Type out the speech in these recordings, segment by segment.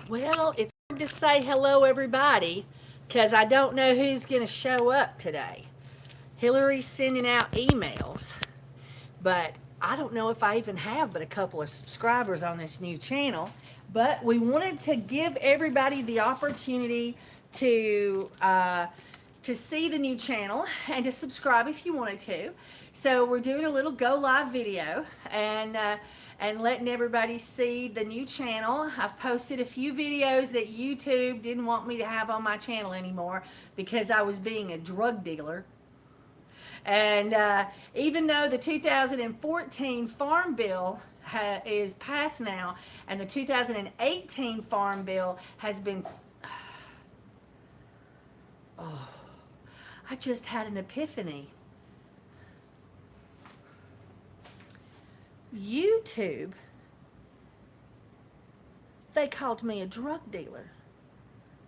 Well, it's hard to say hello, everybody, because I don't know who's going to show up today. Hillary's sending out emails, but I don't know if I even have but a couple of subscribers on this new channel. But we wanted to give everybody the opportunity to see the new channel and to subscribe if you wanted to. So we're doing a little go live video and letting everybody see the new channel. I've posted a few videos that YouTube didn't want me to have on my channel anymore because I was being a drug dealer. And even though the 2014 Farm Bill is passed now, and the 2018 Farm Bill has been, oh, I just had an epiphany. YouTube, they called me a drug dealer.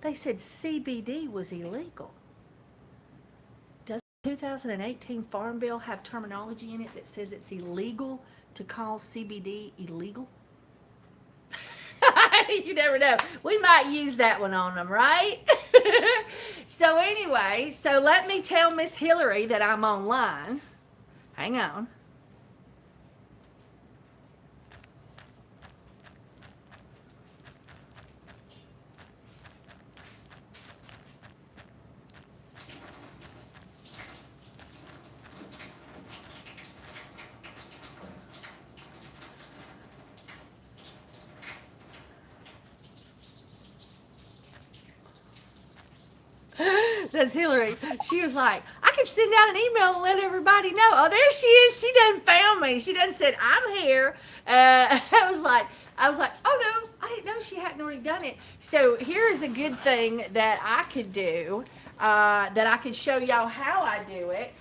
They said CBD was illegal. Does the 2018 Farm Bill have terminology in it that says it's illegal to call CBD illegal? You never know. We might use that one on them, right? So anyway, so let me tell Miss Hillary that I'm online. Hang on. That's Hillary. She was like, I can send out an email and let everybody know. Oh, there she is. She done found me. She done said, I'm here. I was like, oh no, I didn't know she hadn't already done it. So here is a good thing that I could do, that I could show y'all how I do it.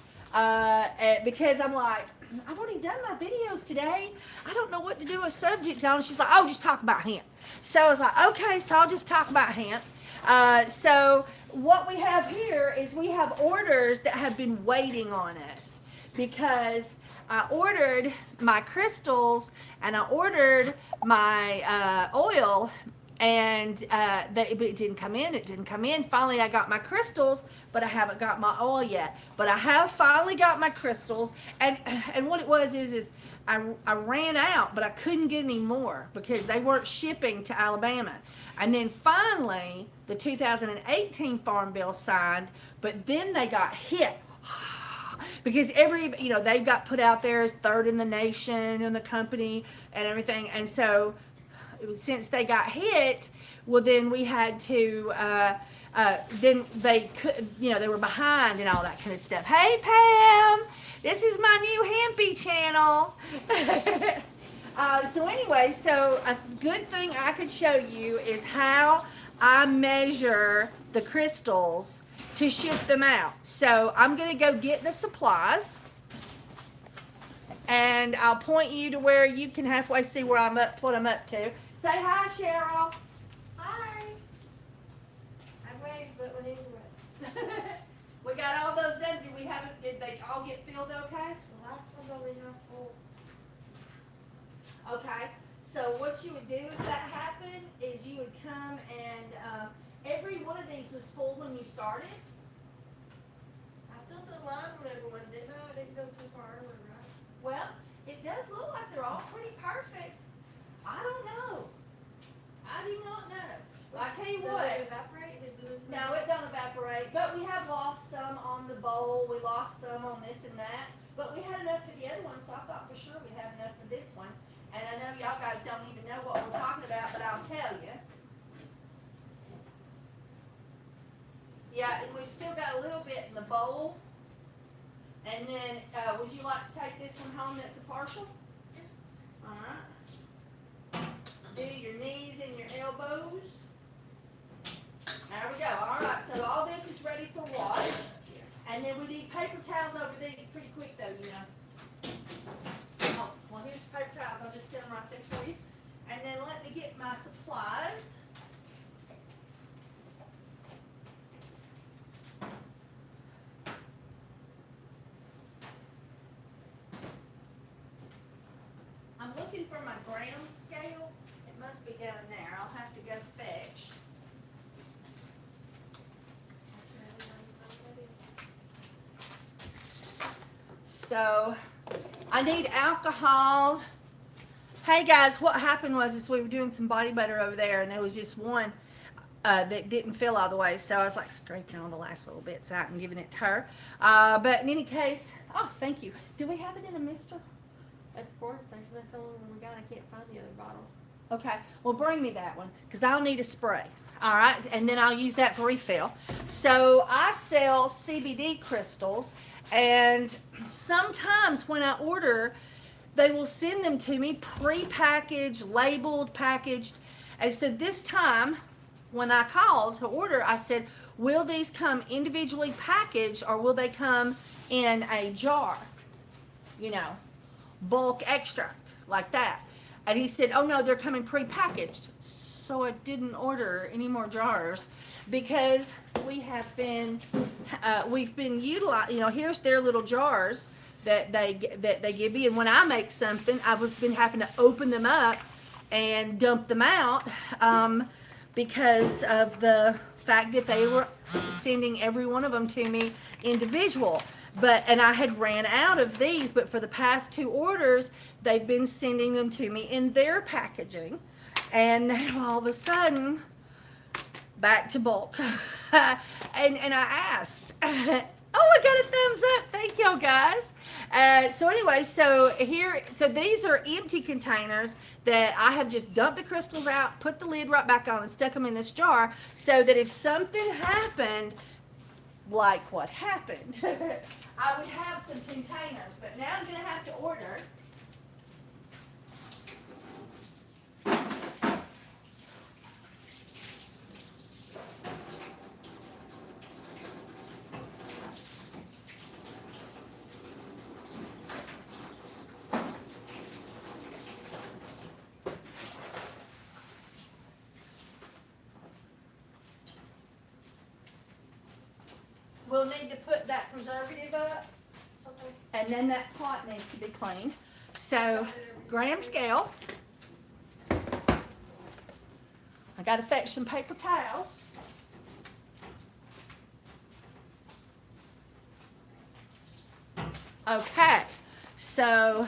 Because I'm like, I've already done my videos today. I don't know what to do a subject on. She's like, oh, just talk about hemp. So I was like, okay, so I'll just talk about hemp. So what we have here is we have orders that have been waiting on us because I ordered my crystals and I ordered my oil, and it didn't come in. It didn't come in. Finally, I got my crystals, but I haven't got my oil yet. But I have finally got my crystals, and what it was is I ran out, but I couldn't get any more because they weren't shipping to Alabama. And then finally, the 2018 Farm Bill signed, but then they got hit because they got put out there as third in the nation in the company and everything. And so since they got hit, well, then we had to, then they could, they were behind and all that kind of stuff. Hey, Pam, this is my new Hempy channel. So anyway, so a good thing I could show you is how I measure the crystals to ship them out. So I'm going to go get the supplies, and I'll point you to where you can halfway see where I'm up, what I'm up to. Say hi, Cheryl. Hi. I waved, but we need to wait. We got all those done. Did they all get filled okay? The last one that we have full. Okay, so what you would do if that happened is you would come and every one of these was full when you started. I filled the line with everyone, didn't I? I didn't go too far over, right? Well, it does look like they're all pretty perfect. I don't know. I do not know. Well, I tell you Does what. it evaporate? No, it don't evaporate, but we have lost some on the bowl. We lost some on this and that, but we had enough for the other one, so I thought for sure we'd have enough for this one. And I know y'all guys don't even know what we're talking about, but I'll tell you. Yeah, and we've still got a little bit in the bowl. And then, would you like to take this one home that's a partial? All right. Do your knees and your elbows. There we go. All right, so all this is ready for wash. And then we need paper towels over these pretty quick, though, Oh, well, here's the paper towels. I'll just set them right there for you. And then let me get my supplies. I'm looking for my gram scale. It must be down there. I'll have to go fetch. So I need alcohol. Hey guys, what happened was is we were doing some body butter over there, and there was just one that didn't fill all the way. So I was like scraping all the last little bits out and giving it to her. But in any case, oh, thank you. Do we have it in a mister? At the fourth station, that's the only one we got. I can't find the other bottle. Okay, well bring me that one because I'll need a spray. All right, and then I'll use that for refill. So I sell CBD crystals, and sometimes when I order, they will send them to me pre-packaged, labeled, packaged. And so this time, when I called to order, I said, will these come individually packaged or will they come in a jar? You know, bulk extract like that. And he said, oh no, they're coming pre-packaged. So I didn't order any more jars because we have been, we've been utilizing, you know, here's their little jars that they give me. And when I make something, I've been having to open them up and dump them out because of the fact that they were sending every one of them to me individual. And I had ran out of these, but for the past 2 orders, they've been sending them to me in their packaging. And now all of a sudden, back to bulk. and I asked, oh, I got a thumbs up. Thank y'all guys. So anyway, so these are empty containers that I have just dumped the crystals out, put the lid right back on and stuck them in this jar so that if something happened, like what happened, I would have some containers. But now I'm going to have to order. We'll need to put that preservative up, Okay. and then that pot needs to be cleaned. So, gram scale. I got to fetch some paper towels. Okay, so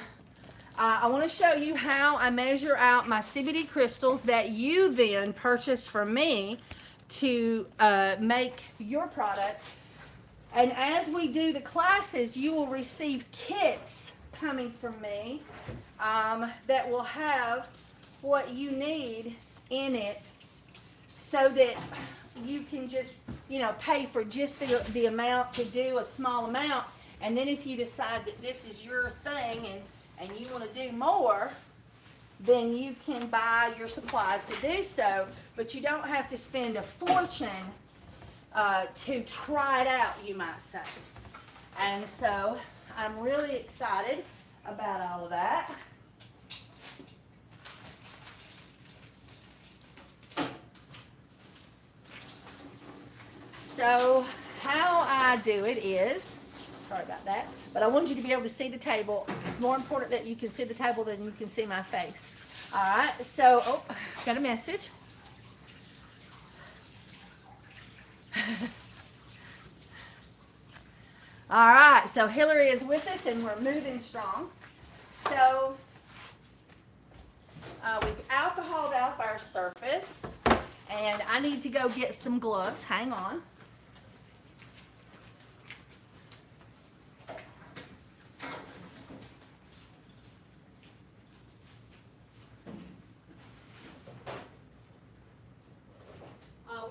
I want to show you how I measure out my CBD crystals that you then purchase from me to make your products. And as we do the classes, you will receive kits coming from me that will have what you need in it so that you can just, you know, pay for just the amount to do a small amount. And then if you decide that this is your thing and you want to do more, then you can buy your supplies to do so. But you don't have to spend a fortune to try it out, you might say. And so I'm really excited about all of that. So how I do it is, sorry about that, but I want you to be able to see the table. It's more important that you can see the table than you can see my face. All right, so, oh, got a message. All right, so Hillary is with us and we're moving strong. So we've alcoholed off our surface and I need to go get some gloves. Hang on.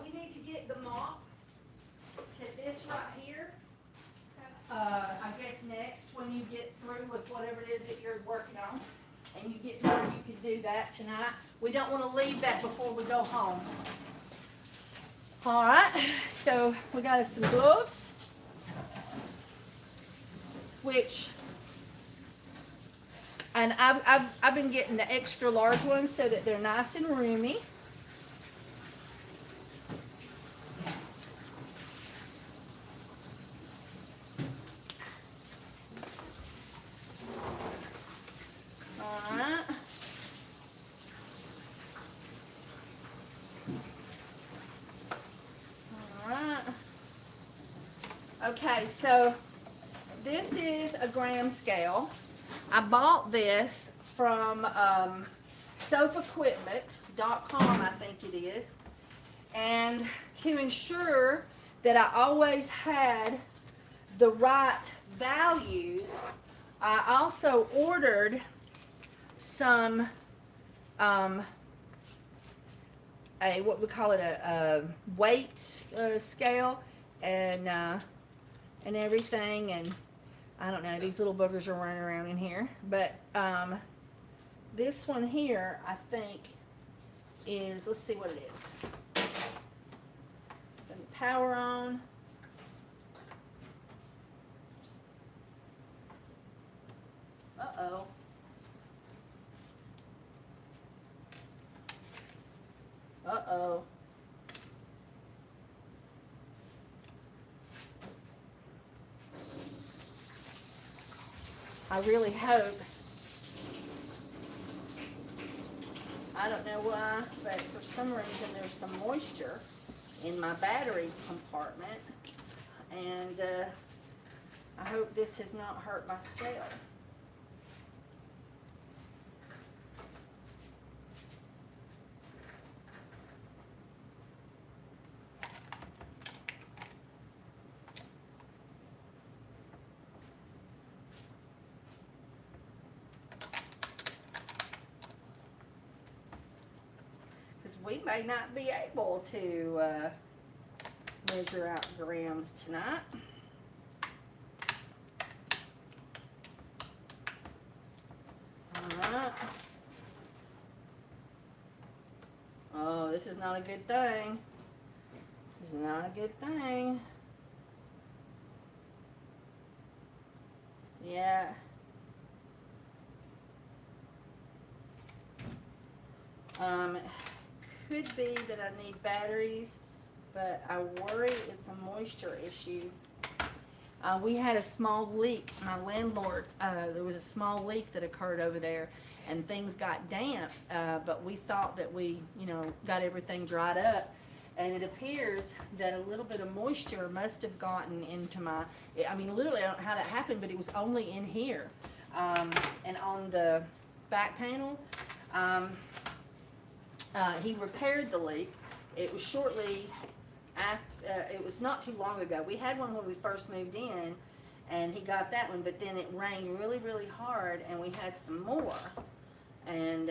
We need to get the mop to this right here. I guess next when you get through with whatever it is that you're working on and you get to where you can do that tonight. We don't want to leave that before we go home. All right, so we got us some gloves, and I've been getting the extra large ones so that they're nice and roomy. Okay, so this is a gram scale. I bought this from soapequipment.com, I think it is. And to ensure that I always had the right values, I also ordered some what we call it, a weight scale and everything. And I don't know, these little boogers are running around in here, but this one here I think is, let's see what it is. Turn the power on. Uh-oh. Uh-oh. I really hope, I don't know why, but for some reason there's some moisture in my battery compartment, and I hope this has not hurt my scale. We may not be able to measure out grams tonight. Alright. Oh, this is not a good thing. This is not a good thing. Yeah. Could be that I need batteries, but I worry it's a moisture issue. We had a small leak. My landlord, there was a small leak that occurred over there, and things got damp, but we thought that we, got everything dried up, and it appears that a little bit of moisture must have gotten into my, I mean, literally, I don't know how that happened, but it was only in here. And on the back panel, he repaired the leak. It was shortly after, it was not too long ago. We had one when we first moved in, and he got that one, but then it rained really, really hard, and we had some more and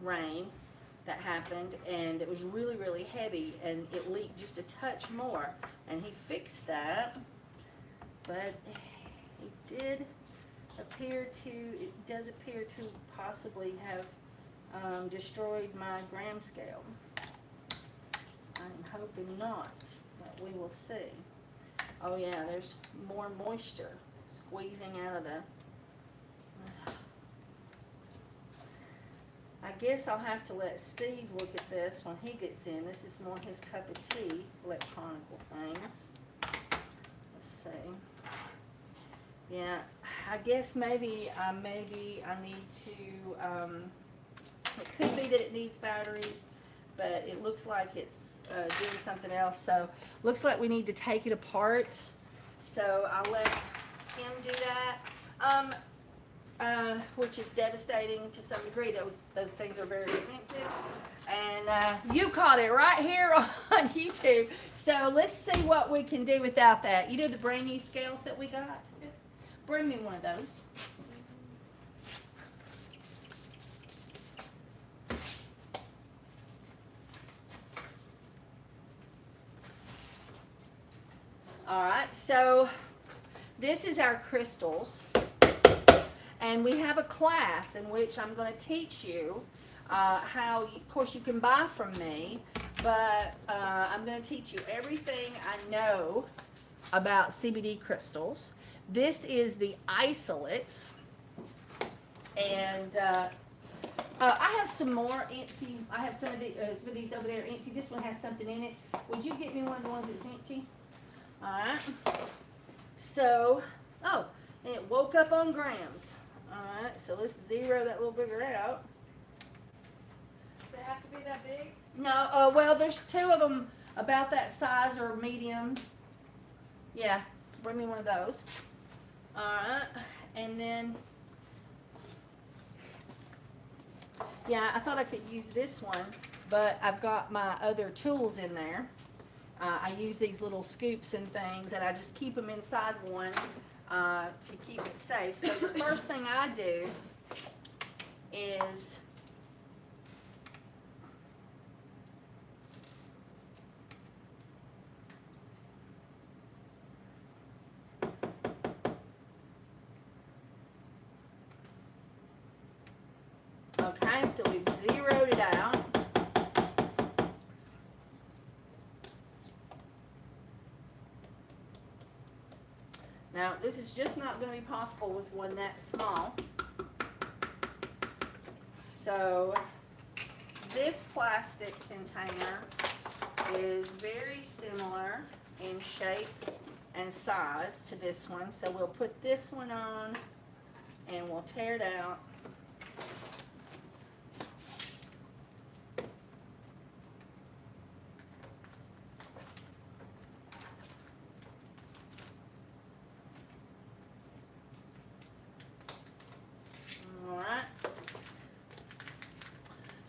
rain that happened, and it was really, really heavy, and it leaked just a touch more, and he fixed that, but he did appear to, it does appear to possibly have destroyed my gram scale. I'm hoping not, but we will see. Oh yeah, there's more moisture squeezing out of the, I guess I'll have to let Steve look at this when he gets in. This is more his cup of tea, electronical things. Let's see. Yeah, I guess maybe I need to, it could be that it needs batteries, but it looks like it's doing something else. So looks like we need to take it apart. So I'll let him do that, which is devastating to some degree. Those things are very expensive. And you caught it right here on YouTube. So let's see what we can do without that. You know the brand new scales that we got? Bring me one of those. Alright, so this is our crystals, and we have a class in which I'm going to teach you how, of course you can buy from me, but I'm going to teach you everything I know about CBD crystals. This is the isolates, and I have some more empty. I have some of these over there empty. This one has something in it. Would you get me one of the ones that's empty? Alright, so, oh, and it woke up on grams. Alright, so let's zero that little booger out. Does it have to be that big? No, well, there's two of them about that size or medium. Yeah, bring me one of those. Alright, and then, yeah, I thought I could use this one, but I've got my other tools in there. I use these little scoops and things, and I just keep them inside one to keep it safe. So the first thing I do is okay, so we've zeroed it out. Now, this is just not going to be possible with one that small. So, this plastic container is very similar in shape and size to this one. So, we'll put this one on and we'll tear it out. Alright.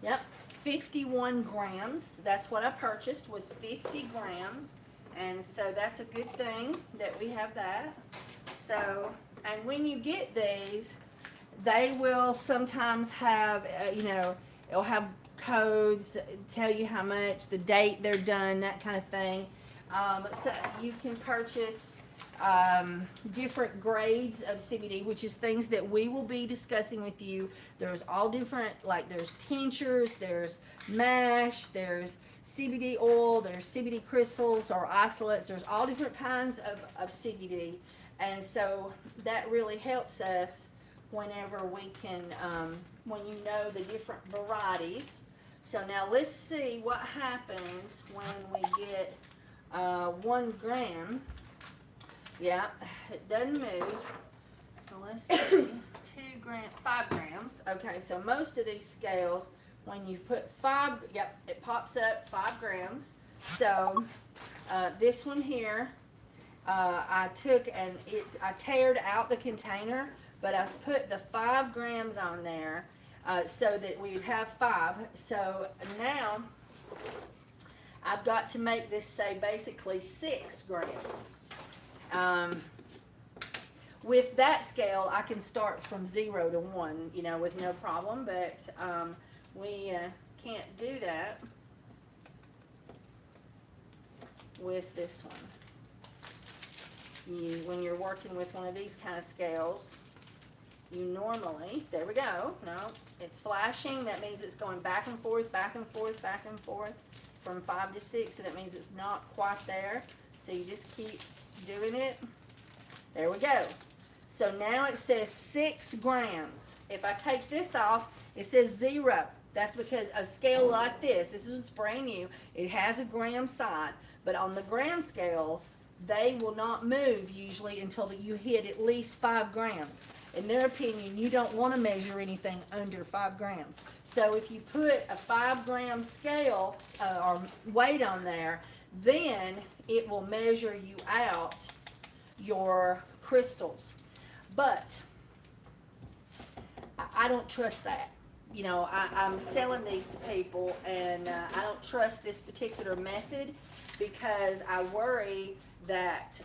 Yep, 51 grams. That's what I purchased, was 50 grams. And so that's a good thing that we have that. So, and when you get these, they will sometimes have, it'll have codes, tell you how much, the date they're done, that kind of thing. So you can purchase different grades of CBD, which is things that we will be discussing with you. There's all different, like there's tinctures, there's mash, there's CBD oil, there's CBD crystals or isolates. There's all different kinds of CBD. And so that really helps us whenever we can, when you know the different varieties. So now let's see what happens when we get 1 gram. Yeah, it doesn't move. So let's see, 5 grams. Okay, so most of these scales, when you put 5, yep, it pops up 5 grams. So this one here, I took and I teared out the container, but I put the 5 grams on there so that we would have 5. So now I've got to make this say basically 6 grams. With that scale, I can start from 0 to 1, with no problem, but we can't do that with this one. When you're working with one of these kind of scales, you normally, there we go, no, it's flashing, that means it's going back and forth, back and forth, back and forth from 5 to 6, so that means it's not quite there. So you just keep doing it. There we go. So now it says 6 grams. If I take this off, it says 0. That's because a scale like this is brand new, it has a gram sign, but on the gram scales, they will not move usually until you hit at least 5 grams. In their opinion, you don't want to measure anything under 5 grams. So if you put a 5 gram scale or weight on there, then it will measure you out your crystals. But I don't trust that. I'm selling these to people, and I don't trust this particular method because I worry that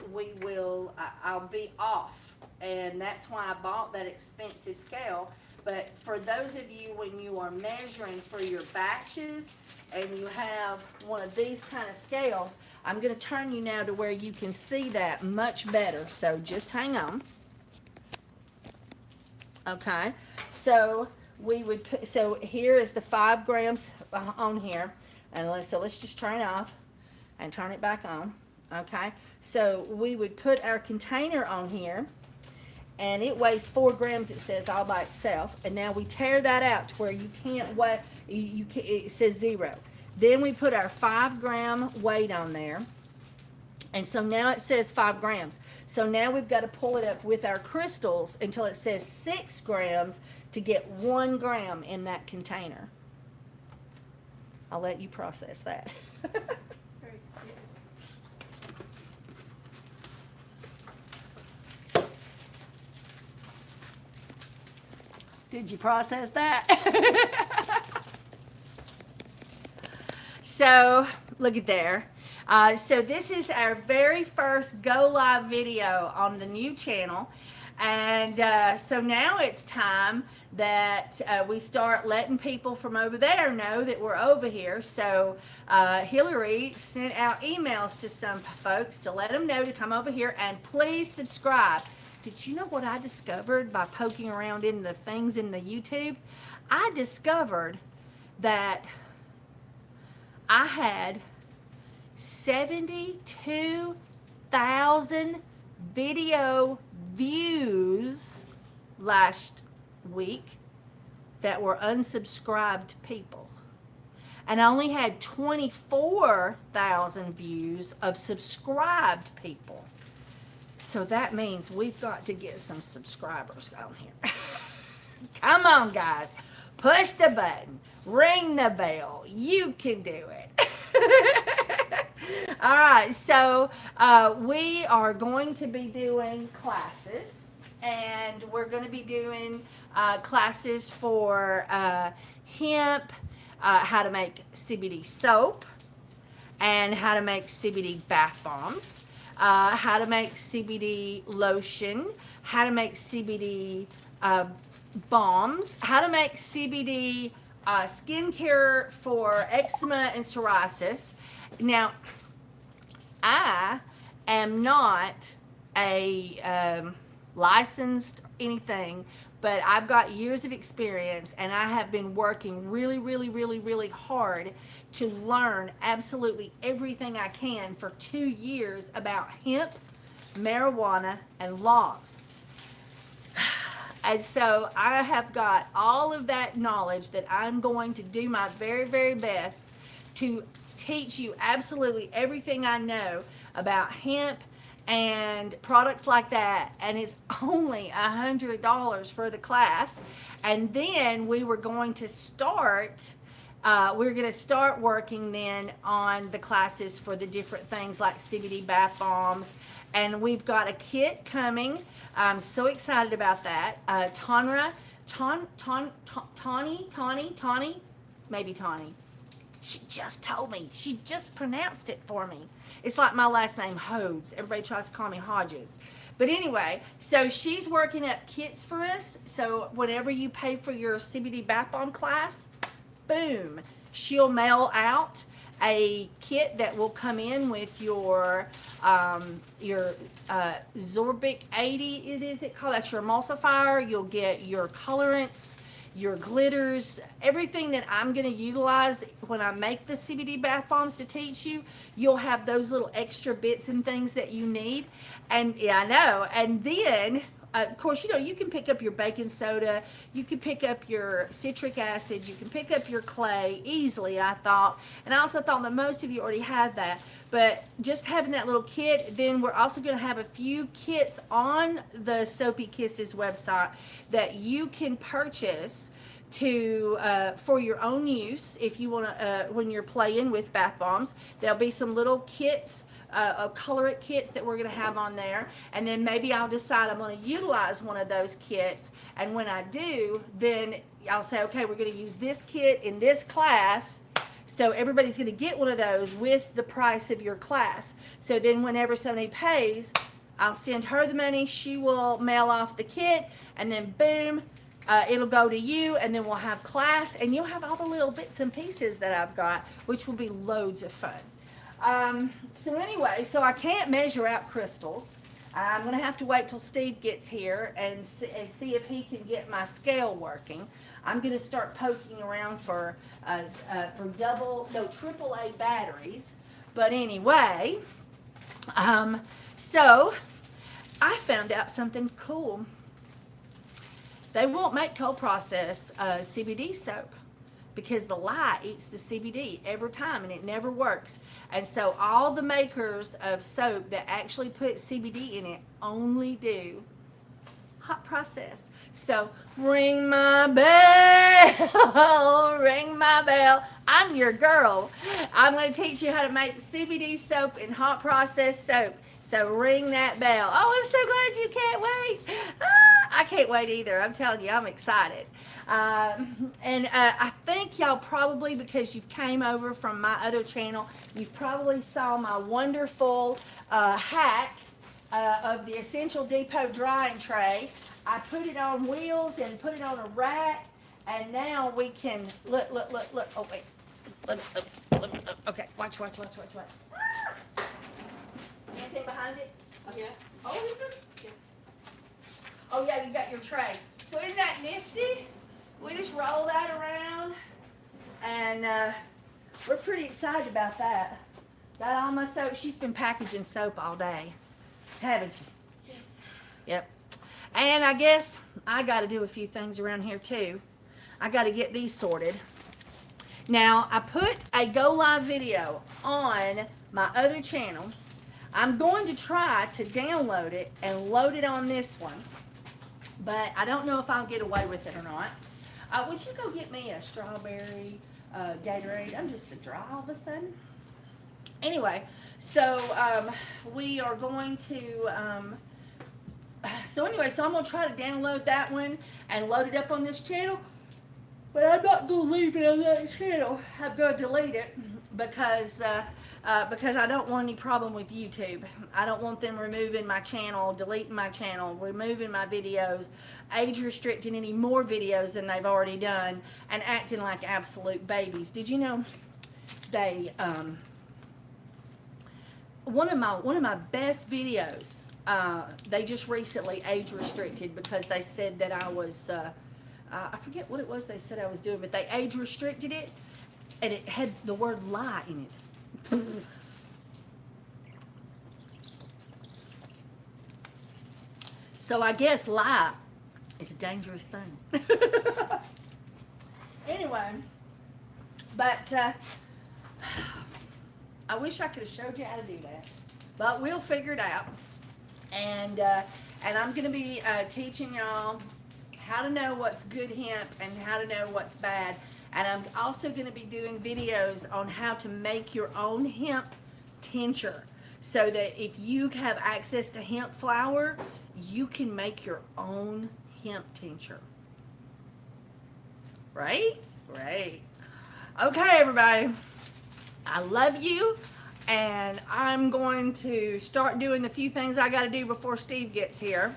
I'll be off, and that's why I bought that expensive scale. But for those of you, when you are measuring for your batches and you have one of these kind of scales, I'm going to turn you now to where you can see that much better. So just hang on. Okay, so we would put, so here is the 5 grams on here, and let's just turn it off and turn it back on. Okay, so we would put our container on here, and it weighs 4 grams, it says, all by itself. And now we tear that out to where you can't weigh, it says 0. Then we put our 5 gram weight on there, and so now it says 5 grams. So now we've got to pull it up with our crystals until it says 6 grams to get 1 gram in that container. I'll let you process that. Did you process that? So, look at there. So this is our very first go live video on the new channel. And so now it's time that we start letting people from over there know that we're over here. So Hillary sent out emails to some folks to let them know to come over here and please subscribe. Did you know what I discovered by poking around in the things in the YouTube? I discovered that I had 72,000 video views last week that were unsubscribed people. And I only had 24,000 views of subscribed people. So that means we've got to get some subscribers on here. Come on, guys. Push the button. Ring the bell. You can do it. All right, so we are going to be doing classes, and we're going to be doing classes for hemp, how to make CBD soap, and how to make CBD bath bombs, how to make CBD lotion, how to make CBD bombs, how to make CBD skincare for eczema and psoriasis. Now, I am not a licensed anything, but I've got years of experience, and I have been working really, really, really, really hard to learn absolutely everything I can for 2 years about hemp, marijuana, and laws. And so I have got all of that knowledge that I'm going to do my very, very best to teach you absolutely everything I know about hemp and products like that. And it's only $100 for the class. And then we were going to start working then on the classes for the different things like CBD bath bombs. And we've got a kit coming. I'm so excited about that. Tawny. She just told me. She just pronounced it for me. It's like my last name, Hodes. Everybody tries to call me Hodges. But anyway, so she's working up kits for us. So whenever you pay for your CBD bath bomb class, boom, she'll mail out a kit that will come in with your Zorbic 80, is it called? That's your emulsifier. You'll get your colorants, your glitters, everything that I'm going to utilize when I make the CBD bath bombs to teach you. You'll have those little extra bits and things that you need. And yeah, I know. And then of course, you know, you can pick up your baking soda, you can pick up your citric acid, you can pick up your clay easily, I thought. And I also thought that most of you already had that. But just having that little kit, then we're also going to have a few kits on the Soapy Kisses website that you can purchase to for your own use if you want to when you're playing with bath bombs. There'll be some little kits, colorant kits that we're going to have on there, and then maybe I'll decide I'm going to utilize one of those kits, and when I do, then I'll say, okay, we're going to use this kit in this class, so everybody's going to get one of those with the price of your class. So then whenever somebody pays, I'll send her the money, she will mail off the kit, and then boom, it'll go to you, and then we'll have class, and you'll have all the little bits and pieces that I've got, which will be loads of fun. So anyway, so I can't measure out crystals. I'm going to have to wait till Steve gets here and see if he can get my scale working. I'm going to start poking around for triple A batteries. But anyway, so I found out something cool. They won't make cold process CBD soap, because the lye eats the CBD every time and it never works. And so all the makers of soap that actually put CBD in it only do hot process. So ring my bell, ring my bell. I'm your girl. I'm going to teach you how to make CBD soap and hot process soap. So ring that bell. Oh, I'm so glad you can't wait. I can't wait either. I'm telling you, I'm excited. I think y'all probably, because you've came over from my other channel, you've probably saw my wonderful hack of the Essential Depot drying tray. I put it on wheels and put it on a rack, and now we can look. Oh wait, look. Okay, watch. Ah! See anything behind it? Yeah. Oh, is there? Yeah. Oh yeah, you got your tray. So isn't that nifty? We just roll that around, and we're pretty excited about that. Got all my soap. She's been packaging soap all day, haven't you? Yes. Yep. And I guess I got to do a few things around here too. I got to get these sorted. Now, I put a go live video on my other channel. I'm going to try to download it and load it on this one, but I don't know if I'll get away with it or not. Would you go get me a strawberry Gatorade? I'm just so dry all of a sudden. Anyway, so we are going to, so I'm going to try to download that one and load it up on this channel. But I'm not going to leave it on that channel. I'm going to delete it because I don't want any problem with YouTube. I don't want them removing my channel, deleting my channel, removing my videos, age restricting any more videos than they've already done, and acting like absolute babies. Did you know they one of my best videos, they just recently age restricted because they said that I was I forget what it was they said I was doing, but they age restricted it, and it had the word lie in it. So I guess lie is a dangerous thing. Anyway, but I wish I could have showed you how to do that, but we'll figure it out. And I'm going to be teaching y'all how to know what's good hemp and how to know what's bad. And I'm also going to be doing videos on how to make your own hemp tincture, so that if you have access to hemp flower, you can make your own hemp tincture. Right? Right. Okay, everybody. I love you. And I'm going to start doing the few things I got to do before Steve gets here.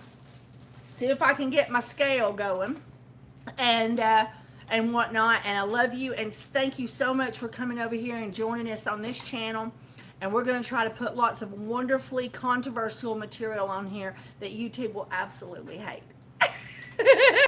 See if I can get my scale going. And whatnot. And I love you, and thank you so much for coming over here and joining us on this channel. And we're going to try to put lots of wonderfully controversial material on here that YouTube will absolutely hate.